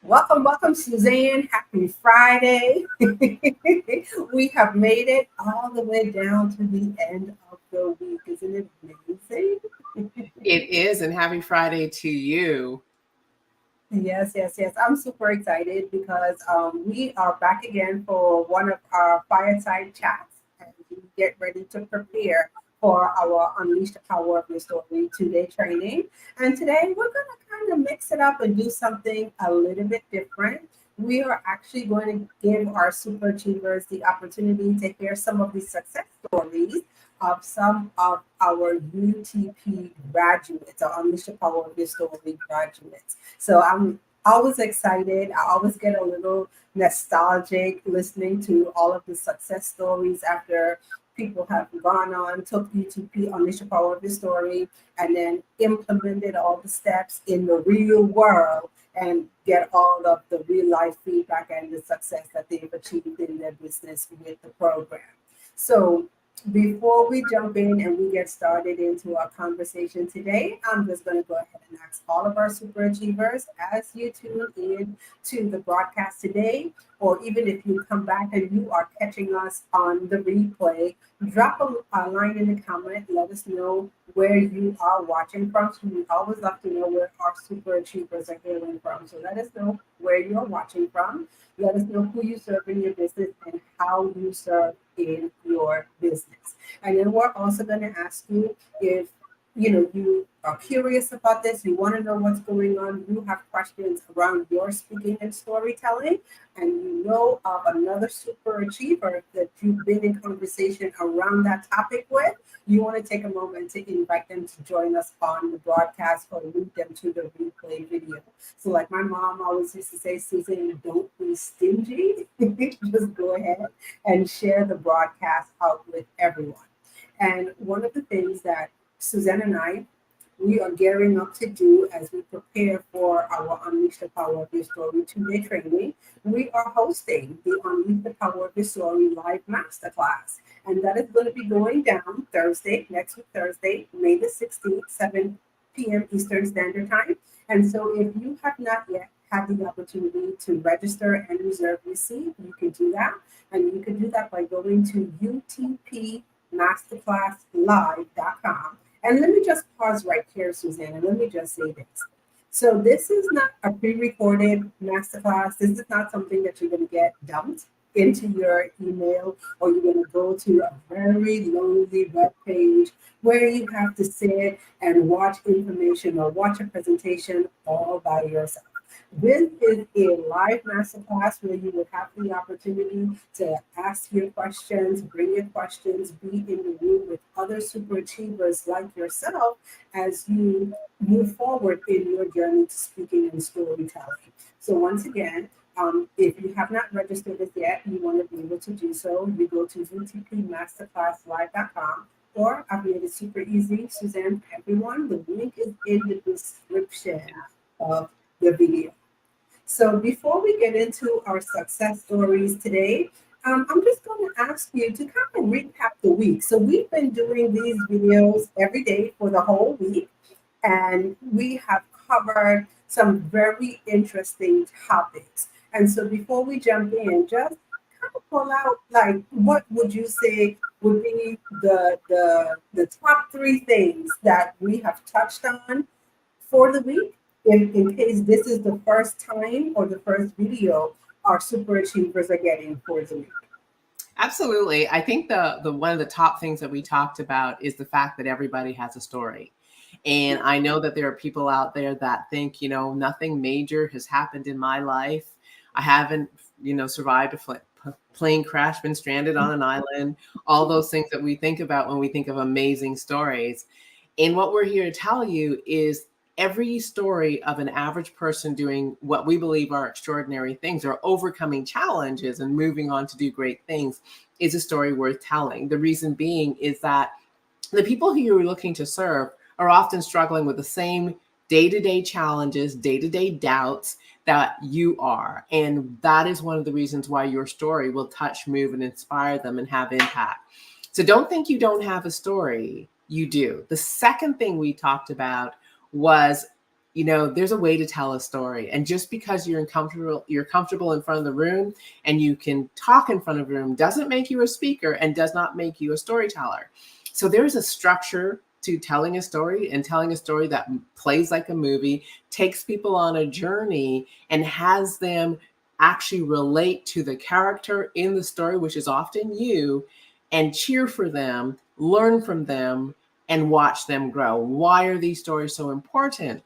Welcome, Suzanne. Happy Friday. We have made it all the way down to the end of the week. Isn't it amazing? It is, and happy Friday to you. Yes. I'm super excited because we are back again for one of our fireside chats and we get ready to prepare for our Unleash the Power of Your Story 2-day training. And today we're going to kind of mix it up and do something a little bit different. We are actually going to give our super achievers the opportunity to hear some of the success stories of some of our UTP graduates, or Unleash the Power of Your Story graduates. So I'm always excited. I always get a little nostalgic listening to all of the success stories after people have gone on, took UTP, Unleash the Power of Your Story, and then implemented all the steps in the real world and get all of the real life feedback and the success that they've achieved in their business with the program. So before we jump in and we get started into our conversation today, I'm just going to go ahead and ask all of our super achievers as you tune in to the broadcast today, or even if you come back and you are catching us on the replay, drop a line in the comment. Let us know where you are watching from. So we always love to know where our super achievers are hailing from. So let us know where you're watching from. Let us know who you serve in your business and how you serve in your business. And then we're also going to ask you if you are curious about this, you want to know what's going on, you have questions around your speaking and storytelling, and you know of another super achiever that you've been in conversation around that topic with, you want to take a moment to invite them to join us on the broadcast or link them to the replay video. So like my mom always used to say, Susan, don't be stingy. Just go ahead and share the broadcast out with everyone. And one of the things that Suzanne and I, we are gearing up to do as we prepare for our Unleash the Power of Your Story 2-day training, we are hosting the Unleash the Power of Your Story live masterclass. And that is going to be going down Thursday, next week, Thursday, May the 16th, 7 p.m. Eastern Standard Time. And so if you have not yet had the opportunity to register and reserve your seat, you can do that. And you can do that by going to utpmasterclasslive.com. And let me just pause right here, Suzanne, and let me just say this. So this is not a pre-recorded masterclass. This is not something that you're going to get dumped into your email, or you're going to go to a very lonely web page where you have to sit and watch information or watch a presentation all by yourself. This is a live masterclass where you will have the opportunity to ask your questions, bring your questions, be in the room with other super achievers like yourself as you move forward in your journey to speaking and storytelling. So once again, if you have not registered this yet, you want to be able to do so. You go to utpmasterclasslive.com, or I've made it super easy, Suzanne, for everyone. The link is in the description of the video. So before we get into our success stories today, I'm just going to ask you to kind of recap the week. So we've been doing these videos every day for the whole week, and we have covered some very interesting topics. And so before we jump in, just kind of pull out, like, what would you say would be the top three things that we have touched on for the week, in case this is the first time or the first video our super achievers are getting for the week? Absolutely. I think the one of the top things that we talked about is the fact that everybody has a story. And I know that there are people out there that think, nothing major has happened in my life. I haven't, survived a plane crash, been stranded on an island, all those things that we think about when we think of amazing stories. And what we're here to tell you is every story of an average person doing what we believe are extraordinary things or overcoming challenges and moving on to do great things is a story worth telling. The reason being is that the people who you're looking to serve are often struggling with the same day-to-day challenges, day-to-day doubts that you are. And that is one of the reasons why your story will touch, move, and inspire them and have impact. So don't think you don't have a story. You do. The second thing we talked about was you know, there's a way to tell a story. And just because you're comfortable in front of the room and you can talk in front of a room doesn't make you a speaker and does not make you a storyteller. So there's a structure to telling a story, and telling a story that plays like a movie, takes people on a journey and has them actually relate to the character in the story, which is often you, and cheer for them, learn from them, and watch them grow. Why are these stories so important?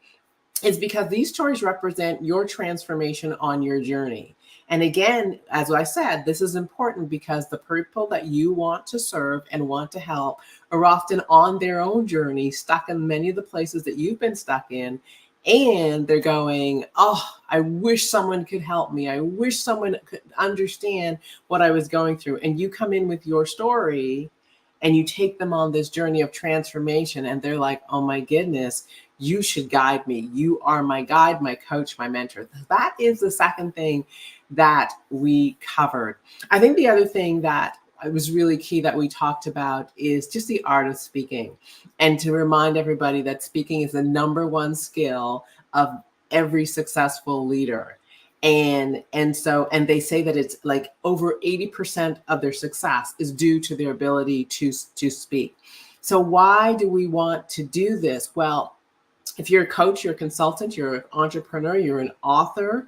Is because these stories represent your transformation on your journey. And again, as I said, this is important because the people that you want to serve and want to help are often on their own journey, stuck in many of the places that you've been stuck in. And they're going, oh, I wish someone could help me. I wish someone could understand what I was going through. And you come in with your story and you take them on this journey of transformation. And they're like, oh my goodness, you should guide me. You are my guide, my coach, my mentor. That is the second thing that we covered. I think the other thing that was really key that we talked about is just the art of speaking, and to remind everybody that speaking is the number one skill of every successful leader. And they say that it's like over 80% of their success is due to their ability to speak. So why do we want to do this? Well, if you're a coach, you're a consultant, you're an entrepreneur, you're an author,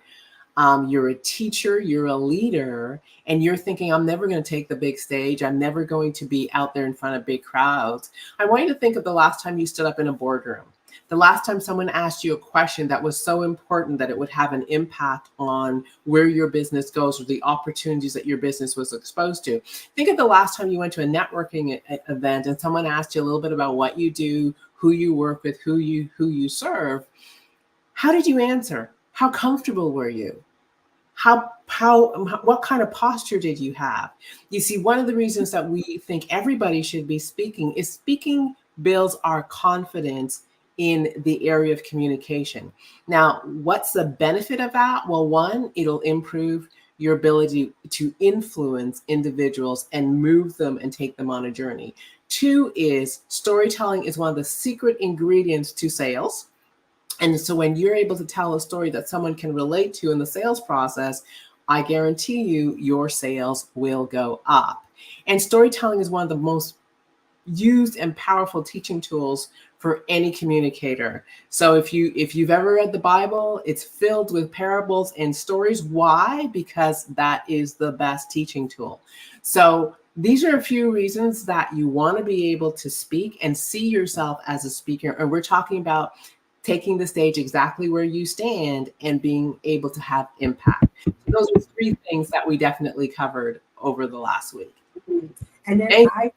you're a teacher, you're a leader, and you're thinking, I'm never going to take the big stage. I'm never going to be out there in front of big crowds. I want you to think of the last time you stood up in a boardroom, the last time someone asked you a question that was so important that it would have an impact on where your business goes or the opportunities that your business was exposed to. Think of the last time you went to a networking event and someone asked you a little bit about what you do, who you work with, who you serve. How did you answer? How comfortable were you? What kind of posture did you have? You see, one of the reasons that we think everybody should be speaking is speaking builds our confidence in the area of communication. Now, what's the benefit of that? Well, one, it'll improve your ability to influence individuals and move them and take them on a journey. Two is storytelling is one of the secret ingredients to sales. And so when you're able to tell a story that someone can relate to in the sales process, I guarantee you your sales will go up. And storytelling is one of the most used and powerful teaching tools for any communicator. So if you've ever read the Bible, it's filled with parables and stories. Why? Because that is the best teaching tool. So these are a few reasons that you want to be able to speak and see yourself as a speaker. And we're talking about taking the stage exactly where you stand and being able to have impact. So those are three things that we definitely covered over the last week. And then I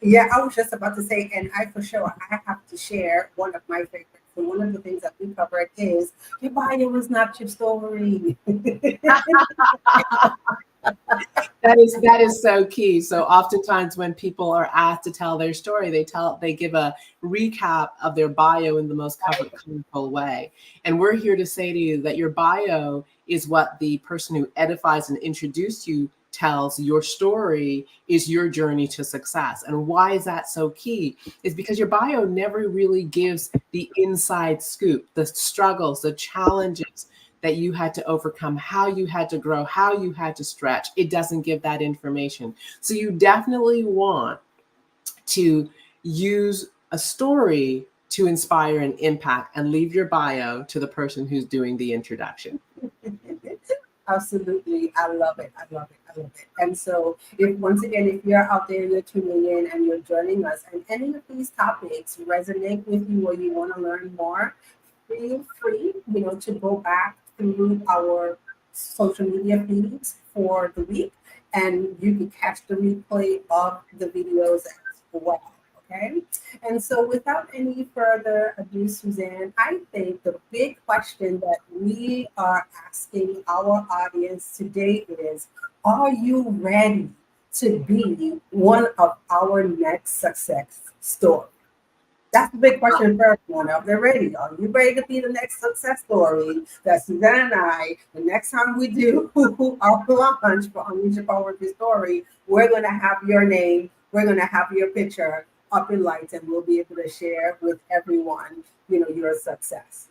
was just about to say, and I for sure, I have to share one of my favorites. So one of the things that we covered is your bio was not your story. That is so key. So oftentimes when people are asked to tell their story, they give a recap of their bio in the most colorful way. And we're here to say to you that your bio is what the person who edifies and introduced you tells. Your story is your journey to success. And why is that so key? Is because your bio never really gives the inside scoop, the struggles, the challenges that you had to overcome, how you had to grow, how you had to stretch. It doesn't give that information. So you definitely want to use a story to inspire and impact, and leave your bio to the person who's doing the introduction. Absolutely. I love it. I love it. I love it. And so if you're out there, you're tuning in and you're joining us, and any of these topics resonate with you or you want to learn more, feel free, to go back through our social media feeds for the week, and you can catch the replay of the videos as well. Okay. And so without any further ado, Suzanne, I think the big question that we are asking our audience today is, are you ready to be one of our next success stories? That's the big question for everyone. Are they ready? Are you ready to be the next success story that Suzanne and I, the next time we do our launch for Unleash Your Power with Your Story, we're going to have your name, we're going to have your picture up in lights, and we'll be able to share with everyone, your success.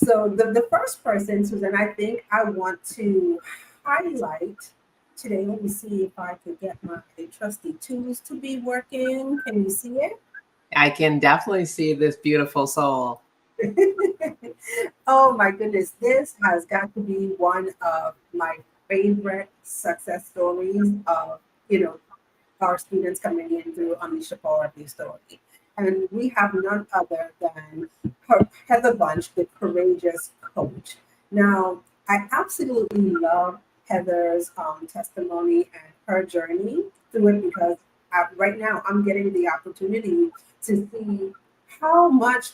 So the first person, Susan, I think I want to highlight today. Let me see if I could get my trusty tools to be working. Can you see it? I can definitely see this beautiful soul. Oh my goodness, this has got to be one of my favorite success stories of, you know, our students coming in through Unleash the Power of Your Story. And we have none other than Heather Bunch, the courageous coach. Now, I absolutely love Heather's testimony and her journey through it because right now I'm getting the opportunity to see how much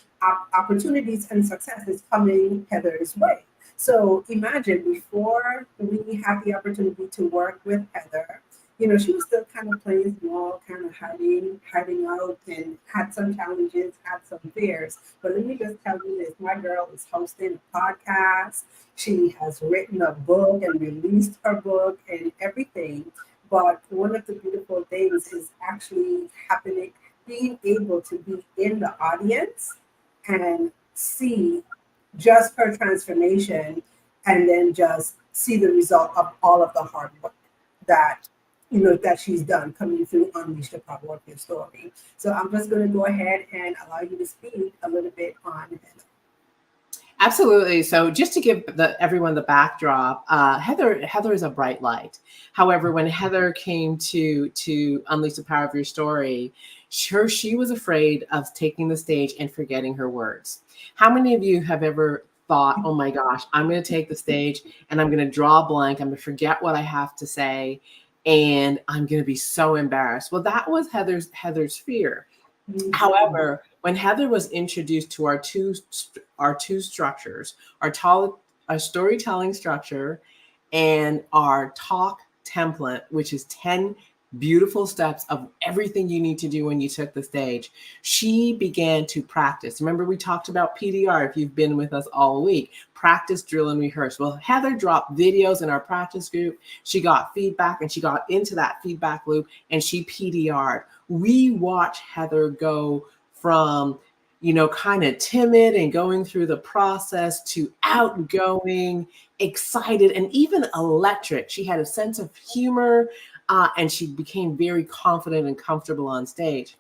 opportunities and success is coming Heather's way. So imagine before we had the opportunity to work with Heather, you know, she was still kind of playing small, kind of hiding out, and had some challenges, had some fears. But let me just tell you this: my girl is hosting a podcast. She has written a book and released her book and everything. But one of the beautiful things is actually happening, being able to be in the audience and see just her transformation and then just see the result of all of the hard work that that she's done coming through Unleash the Power of Your Story. So I'm just going to go ahead and allow you to speak a little bit on it. Absolutely. So just to give everyone the backdrop, Heather is a bright light. However, when Heather came to unleash the power of your story, she was afraid of taking the stage and forgetting her words. How many of you have ever thought, "Oh my gosh, I'm going to take the stage and I'm going to draw a blank. I'm going to forget what I have to say, and I'm going to be so embarrassed." Well, that was Heather's fear. Mhm. However, when Heather was introduced to our two structures, our storytelling structure and our talk template, which is 10 beautiful steps of everything you need to do when you took the stage, she began to practice. Remember, we talked about PDR if you've been with us all week. Practice, drill, and rehearse. Well, Heather dropped videos in our practice group. She got feedback and she got into that feedback loop and she PDR'd. We watch Heather go from kind of timid and going through the process to outgoing, excited, and even electric. She had a sense of humor, and she became very confident and comfortable on stage.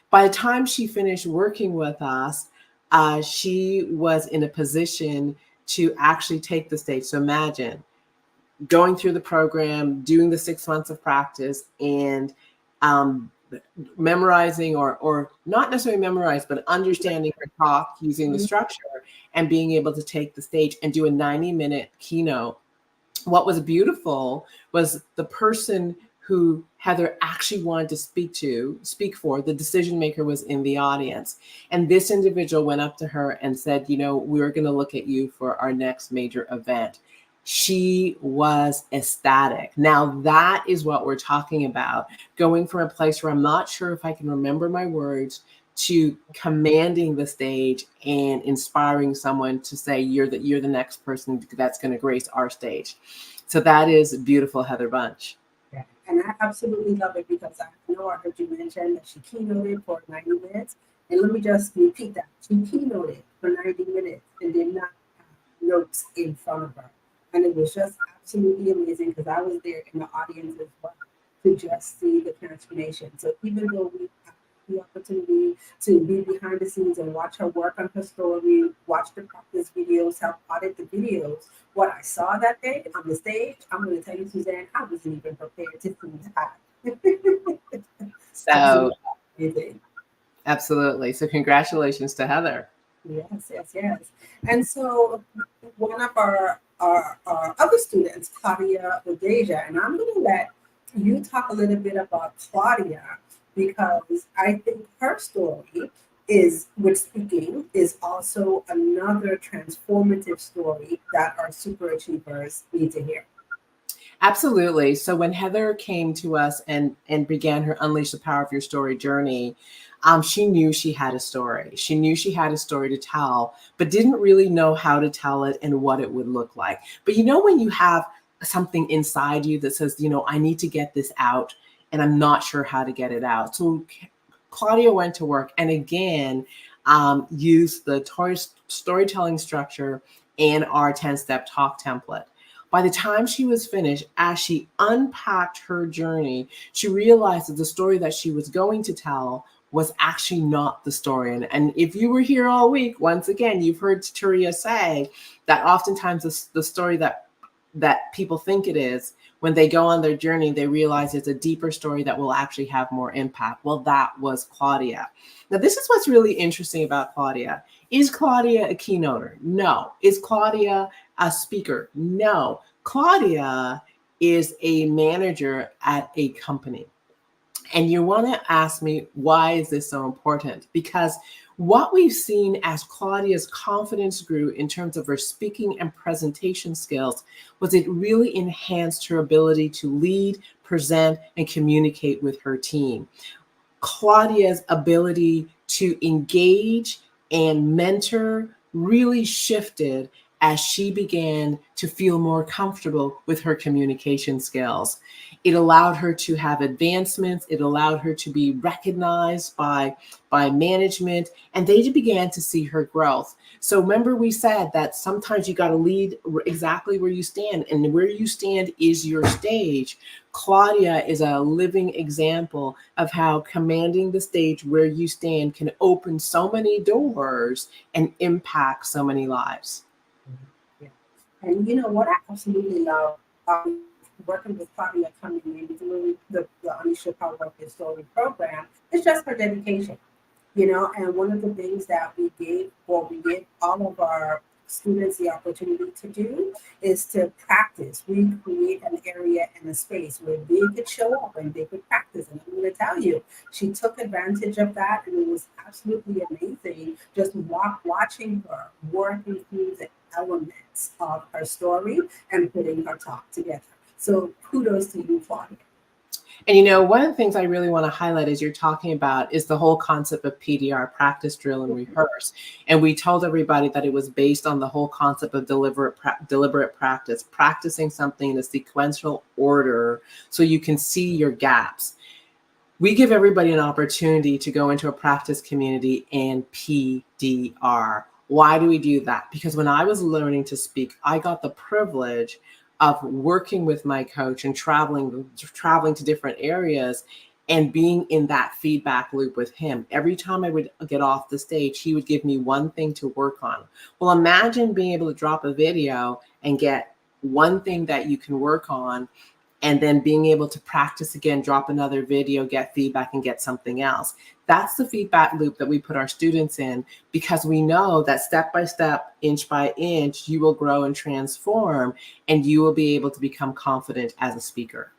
By the time she finished working with us, she was in a position to actually take the stage. So imagine going through the program, doing the 6 months of practice, and um, memorizing or not necessarily memorize, but understanding her talk using the structure and being able to take the stage and do a 90-minute keynote. What was beautiful was the person who Heather actually wanted to speak for, the decision maker was in the audience. And this individual went up to her and said, we're going to look at you for our next major event. She was ecstatic. Now, that is what we're talking about. Going from a place where I'm not sure if I can remember my words to commanding the stage and inspiring someone to say, you're the next person that's going to grace our stage. So that is beautiful, Heather Bunch. Yeah. And I absolutely love it because I know I heard you mention that she keynoted for 90 minutes. And let me just repeat that. She keynoted for 90 minutes and did not have notes in front of her. And it was just absolutely amazing because I was there in the audience as well to just see the transformation. So even though we have the opportunity to be behind the scenes and watch her work on her story, watch the practice videos, help audit the videos, what I saw that day on the stage, I'm going to tell you, Suzanne, I wasn't even prepared to see that. So Absolutely amazing. absolutely. So congratulations to Heather. Yes, yes, yes. And so one of our other students, Claudia Odeja, and I'm going to let you talk a little bit about Claudia because I think her story is, with speaking, is also another transformative story that our super achievers need to hear. Absolutely. So when Heather came to us and began her Unleash the Power of Your Story journey, she knew she had a story. She knew she had a story to tell, but didn't really know how to tell it and what it would look like. But when you have something inside you that says, I need to get this out, and I'm not sure how to get it out. So Claudia went to work, and again, use the storytelling structure and our 10-step talk template. By the time she was finished, as she unpacked her journey, she realized that the story that she was going to tell was actually not the story. And if you were here all week, once again, you've heard Turia say that oftentimes the story that people think it is, when they go on their journey, they realize it's a deeper story that will actually have more impact. Well, that was Claudia. Now, this is what's really interesting about Claudia. Is Claudia a keynoter? No. Is Claudia a speaker? No. Claudia is a manager at a company. And you want to ask me, why is this so important? Because what we've seen as Claudia's confidence grew in terms of her speaking and presentation skills was it really enhanced her ability to lead, present, and communicate with her team. Claudia's ability to engage and mentor really shifted as she began to feel more comfortable with her communication skills. It allowed her to have advancements. It allowed her to be recognized by management, and they began to see her growth. So remember, we said that sometimes you got to lead exactly where you stand, and where you stand is your stage. Claudia is a living example of how commanding the stage where you stand can open so many doors and impact so many lives. Yeah. And you know what I absolutely love working with Claudia coming in through the Unleash Your Power of Your Story program is just her dedication. And one of the things that we give all of our students the opportunity to do is to practice. We create an area and a space where they could show up and they could practice. And I'm going to tell you, she took advantage of that, and it was absolutely amazing just watching her working through the elements of her story and putting her talk together. So kudos to you, Claudia. And one of the things I really want to highlight as you're talking about is the whole concept of PDR, practice, drill, and rehearse. And we told everybody that it was based on the whole concept of deliberate practice, practicing something in a sequential order so you can see your gaps. We give everybody an opportunity to go into a practice community and PDR. Why do we do that? Because when I was learning to speak, I got the privilege of working with my coach and traveling to different areas and being in that feedback loop with him. Every time I would get off the stage, he would give me one thing to work on. Well, imagine being able to drop a video and get one thing that you can work on, and then being able to practice again, drop another video, get feedback, and get something else. That's the feedback loop that we put our students in, because we know that step by step, inch by inch, you will grow and transform, and you will be able to become confident as a speaker.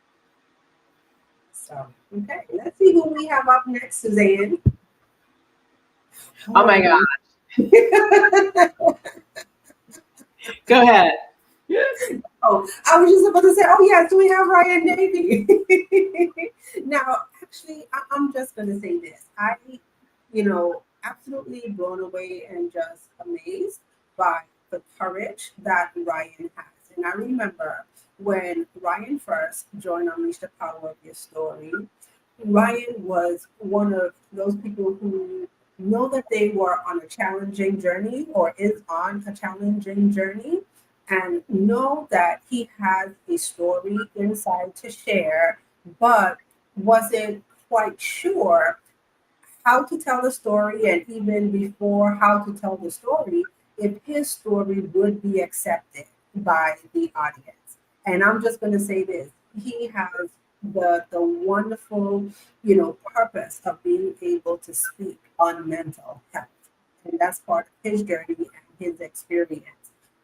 So, okay, let's see who we have up next, Suzanne. Oh my gosh. Go ahead. Oh, I was just about to say, oh yes, we have Ryan Navy. Now, actually, I'm just going to say this. Absolutely blown away and just amazed by the courage that Ryan has. And I remember when Ryan first joined Unleash the Power of Your Story, Ryan was one of those people who know that they were on a challenging journey or is on a challenging journey, and know that he has a story inside to share, but wasn't quite sure how to tell the story, and even before how to tell the story, if his story would be accepted by the audience. And I'm just going to say this: he has the wonderful, purpose of being able to speak on mental health, and that's part of his journey and his experience.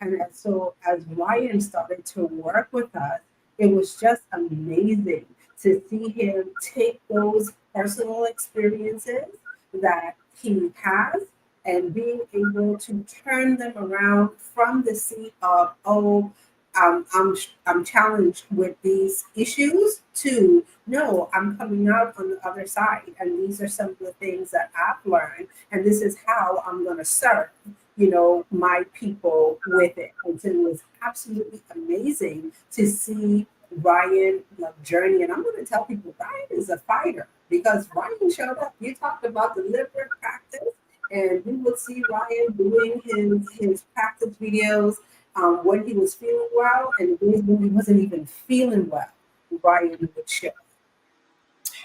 And so, as Ryan started to work with us, it was just amazing to see him take those personal experiences that he has and being able to turn them around from the seat of, oh, I'm challenged with these issues, to no, I'm coming out on the other side. And these are some of the things that I've learned. And this is how I'm going to serve, my people with it. And so it was absolutely amazing to see Ryan journey. And I'm going to tell people Ryan is a fighter, because Ryan showed up. You talked about deliberate practice, and we would see Ryan doing his practice videos when he was feeling well, and days when he wasn't even feeling well, Ryan would show.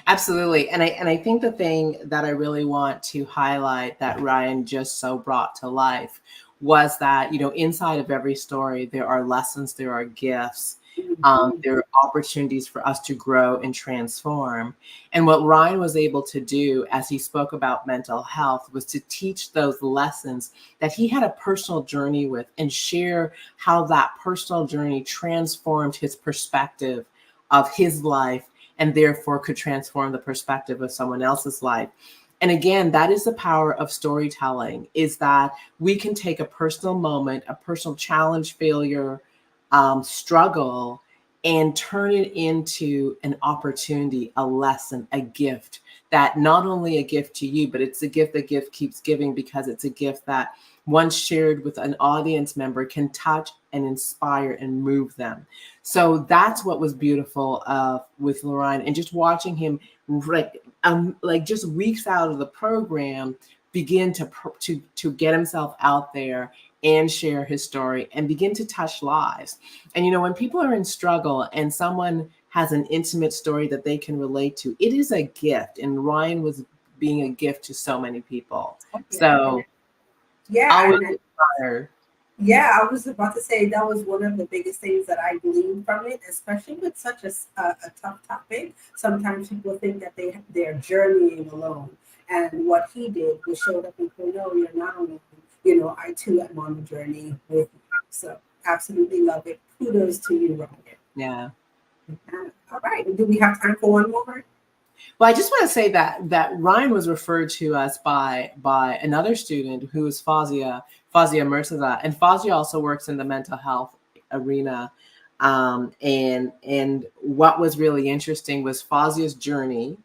Absolutely. And I think the thing that I really want to highlight that Ryan just so brought to life was that, inside of every story, there are lessons, there are gifts, Mhm. there are opportunities for us to grow and transform. And what Ryan was able to do as he spoke about mental health was to teach those lessons that he had a personal journey with and share how that personal journey transformed his perspective of his life and therefore could transform the perspective of someone else's life. And again, that is the power of storytelling, is that we can take a personal moment, a personal challenge, failure, struggle, and turn it into an opportunity, a lesson, a gift, that not only a gift to you, but it's a gift that gift keeps giving, because it's a gift that once shared with an audience member can touch and inspire and move them. So that's what was beautiful with Lorraine, and just watching him, like just weeks out of the program, begin to get himself out there and share his story and begin to touch lives. And when people are in struggle and someone has an intimate story that they can relate to, it is a gift. And Ryan was being a gift to so many people. Oh, yeah. So Yeah, always and inspired. yeah, I was about to say that was one of the biggest things that I gleaned from it, especially with such a tough topic. Sometimes people think that they're journeying alone, and what he did was showed up and said, "No, you're not alone. I too am on the journey with you." So absolutely love it. Kudos to you, Ryan. Yeah. All right, do we have time for one more? Well, I just want to say that Ryan was referred to us by another student who is Fazia Murtaza, and Fazia also works in the mental health arena. And what was really interesting was Fazia's journey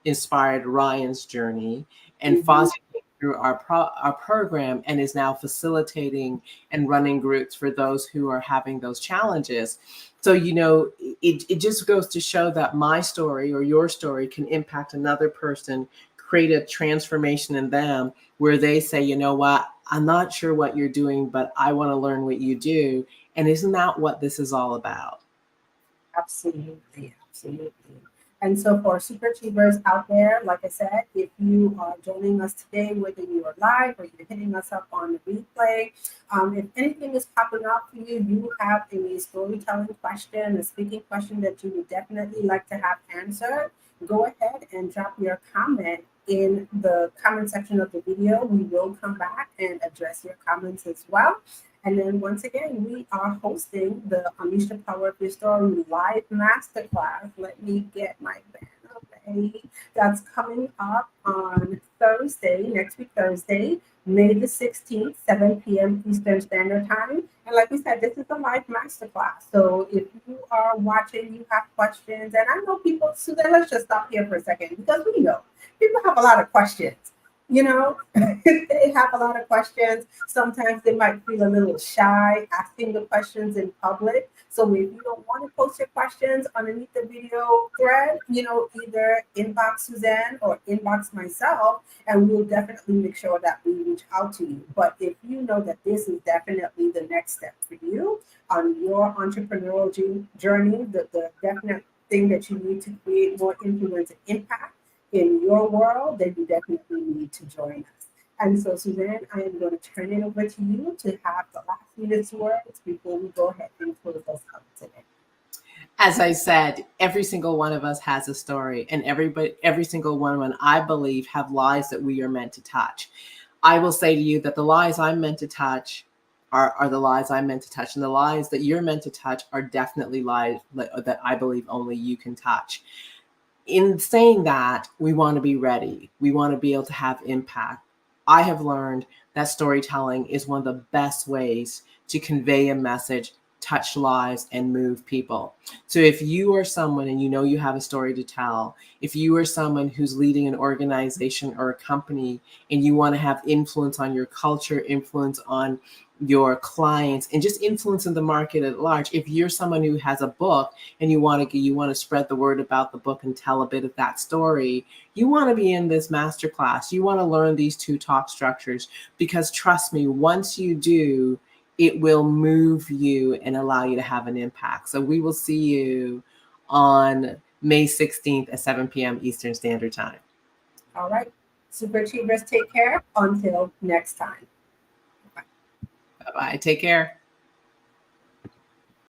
inspired Ryan's journey, and Mhm. Fazia came through our program and is now facilitating and running groups for those who are having those challenges. So it just goes to show that my story or your story can impact another person, create a transformation in them where they say, you know what, I'm not sure what you're doing, but I want to learn what you do. And isn't that what this is all about? Absolutely, absolutely. And so for super achievers out there, like I said, if you are joining us today, whether you are live or you're hitting us up on the replay, if anything is popping up for you, you have a storytelling question, a speaking question that you would definitely like to have answered, go ahead and drop your comment in the comment section of the video. We will come back and address your comments as well. And then once again, we are hosting the Unleash the Power of Your Story live masterclass. Let me get my banner ready. That's coming up on Thursday, next week, Thursday, May the 16th, 7 p.m. Eastern Standard Time. And like we said, this is a live masterclass. So if you are watching, you have questions, and I know people, so then let's just stop here for a second, because we know people have a lot of questions. They have a lot of questions. Sometimes they might feel a little shy asking the questions in public. So if you don't want to post your questions underneath the video thread, either inbox Suzanne or inbox myself, and we'll definitely make sure that we reach out to you. But if you know that this is definitely the next step for you on your entrepreneurial journey, the definite thing that you need to create more influence and impact in your world, then you definitely need to join us. And so, Suzanne, I am going to turn it over to you to have the last minute's words before we go ahead and close us out today. As I said, every single one of us has a story, and every single one, I believe, have lives that we are meant to touch. I will say to you that the lives I'm meant to touch are the lives I'm meant to touch, and the lives that you're meant to touch are definitely lives that I believe only you can touch. In saying that, we want to be ready. We want to be able to have impact. I have learned that storytelling is one of the best ways to convey a message, touch lives, and move people. So if you are someone and you have a story to tell, if you are someone who's leading an organization or a company and you want to have influence on your culture, influence on your clients, and just influencing the market at large. If you're someone who has a book and you want to spread the word about the book and tell a bit of that story, you want to be in this masterclass. You want to learn these 2 talk structures, because trust me, once you do, it will move you and allow you to have an impact. So we will see you on May 16th at 7 p.m. Eastern Standard Time. All right. Super Achievers, take care. Until next time. Bye-bye. Take care.